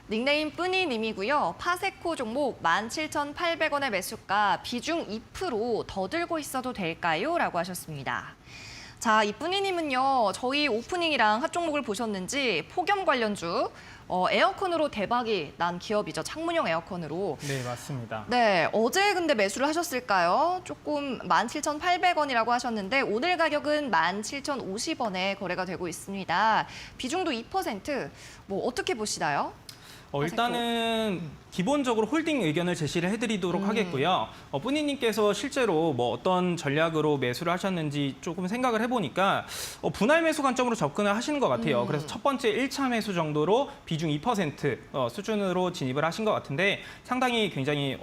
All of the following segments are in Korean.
닉네임 뿌니님이고요. 파세코 종목 17,800원의 매수가 비중 2%더 들고 있어도 될까요? 라고 하셨습니다. 자, 이 뿌니님은요. 저희 오프닝이랑 핫 종목을 보셨는지 폭염 관련주 에어컨으로 대박이 난 기업이죠. 창문형 에어컨으로. 네, 맞습니다. 네, 어제 근데 매수를 하셨을까요? 조금 17,800원이라고 하셨는데 오늘 가격은 17,050원에 거래가 되고 있습니다. 비중도 2%. 뭐 어떻게 보시나요? 일단은 기본적으로 홀딩 의견을 제시를 해드리도록 하겠고요. 뿌니님께서 실제로 뭐 어떤 전략으로 매수를 하셨는지 조금 생각을 해보니까 분할 매수 관점으로 접근을 하시는 것 같아요. 그래서 첫 번째 1차 매수 정도로 비중 2% 수준으로 진입을 하신 것 같은데 상당히 굉장히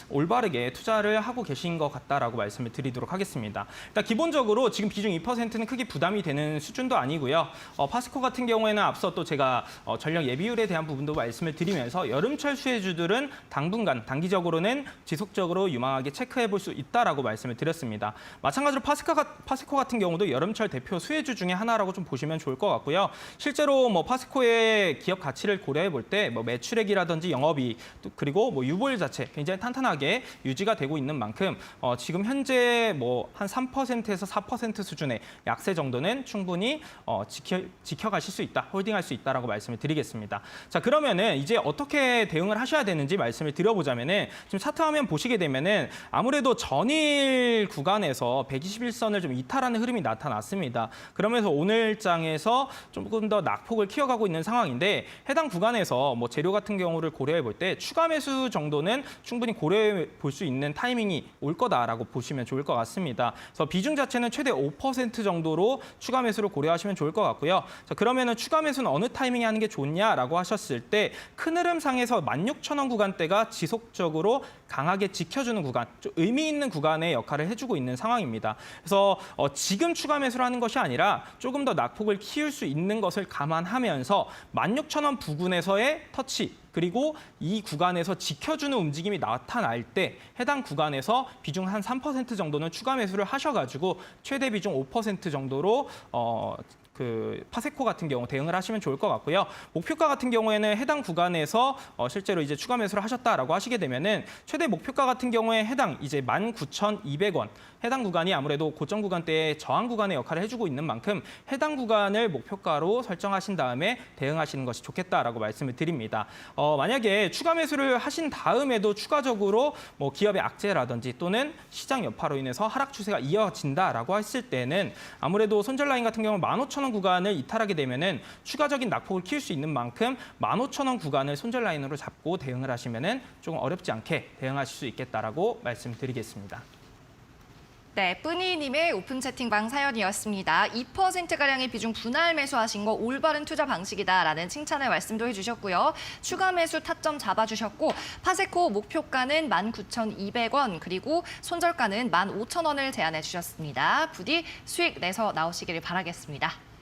올바르게 투자를 하고 계신 것 같다라고 말씀을 드리도록 하겠습니다. 일단 기본적으로 지금 비중 2%는 크게 부담이 되는 수준도 아니고요. 파스코 같은 경우에는 앞서 또 제가 전력 예비율에 대한 부분도 말씀을 드리면서 여름철 수혜주들은 당분간 단기적으로는 지속적으로 유망하게 체크해 볼 수 있다라고 말씀을 드렸습니다. 마찬가지로 파스코 같은 경우도 여름철 대표 수혜주 중에 하나라고 좀 보시면 좋을 것 같고요. 실제로 뭐 파스코의 기업 가치를 고려해 볼 때 뭐 매출액이라든지 영업이익 그리고 뭐 유보율 자체 굉장히 탄탄하게 유지가 되고 있는 만큼 지금 현재 뭐 한 3%에서 4% 수준의 약세 정도는 충분히 지켜가실 수 있다, 홀딩할 수 있다라고 말씀을 드리겠습니다. 자, 그러면은 이제 어떻게 대응을 하셔야 되는지 말씀을 드려보자면은 지금 차트 화면 보시게 되면은 아무래도 전일 구간에서 121선을 좀 이탈하는 흐름이 나타났습니다. 그러면서 오늘 장에서 조금 더 낙폭을 키워가고 있는 상황인데 해당 구간에서 뭐 재료 같은 경우를 고려해 볼 때 추가 매수 정도는 충분히 고려해 볼 수 있는 타이밍이 올 거다라고 보시면 좋을 것 같습니다. 그래서 비중 자체는 최대 5% 정도로 추가 매수를 고려하시면 좋을 것 같고요. 자, 그러면은 추가 매수는 어느 타이밍에 하는 게 좋냐라고 하셨을 때 큰 흐름상에서 16,000원 구간대가 지속적으로 강하게 지켜주는 구간, 좀 의미 있는 구간의 역할을 해주고 있는 상황입니다. 그래서 지금 추가 매수를 하는 것이 아니라 조금 더 낙폭을 키울 수 있는 것을 감안하면서 16,000원 부근에서의 터치, 그리고 이 구간에서 지켜주는 움직임이 나타날 때 해당 구간에서 비중 한 3% 정도는 추가 매수를 하셔가지고 최대 비중 5% 정도로 파세코 같은 경우 대응을 하시면 좋을 것 같고요. 목표가 같은 경우에는 해당 구간에서 실제로 이제 추가 매수를 하셨다라고 하시게 되면은 최대 목표가 같은 경우에 해당 이제 19,200원 해당 구간이 아무래도 고점 구간대의 저항 구간의 역할을 해주고 있는 만큼 해당 구간을 목표가로 설정하신 다음에 대응하시는 것이 좋겠다라고 말씀을 드립니다. 만약에 추가 매수를 하신 다음에도 추가적으로 뭐 기업의 악재라든지 또는 시장 여파로 인해서 하락 추세가 이어진다라고 했을 때는 아무래도 손절 라인 같은 경우 15,000원 구간을 이탈하게 되면은 추가적인 낙폭을 키울 수 있는 만큼 15,000원 구간을 손절 라인으로 잡고 대응을 하시면은 조금 어렵지 않게 대응하실 수 있겠다라고 말씀드리겠습니다. 네, 뿌니님의 오픈 채팅방 사연이었습니다. 2%가량의 비중 분할 매수하신 거 올바른 투자 방식이다라는 칭찬의 말씀도 해주셨고요. 추가 매수 타점 잡아주셨고 파세코 목표가는 19,200원 그리고 손절가는 15,000원을 제안해 주셨습니다. 부디 수익 내서 나오시기를 바라겠습니다.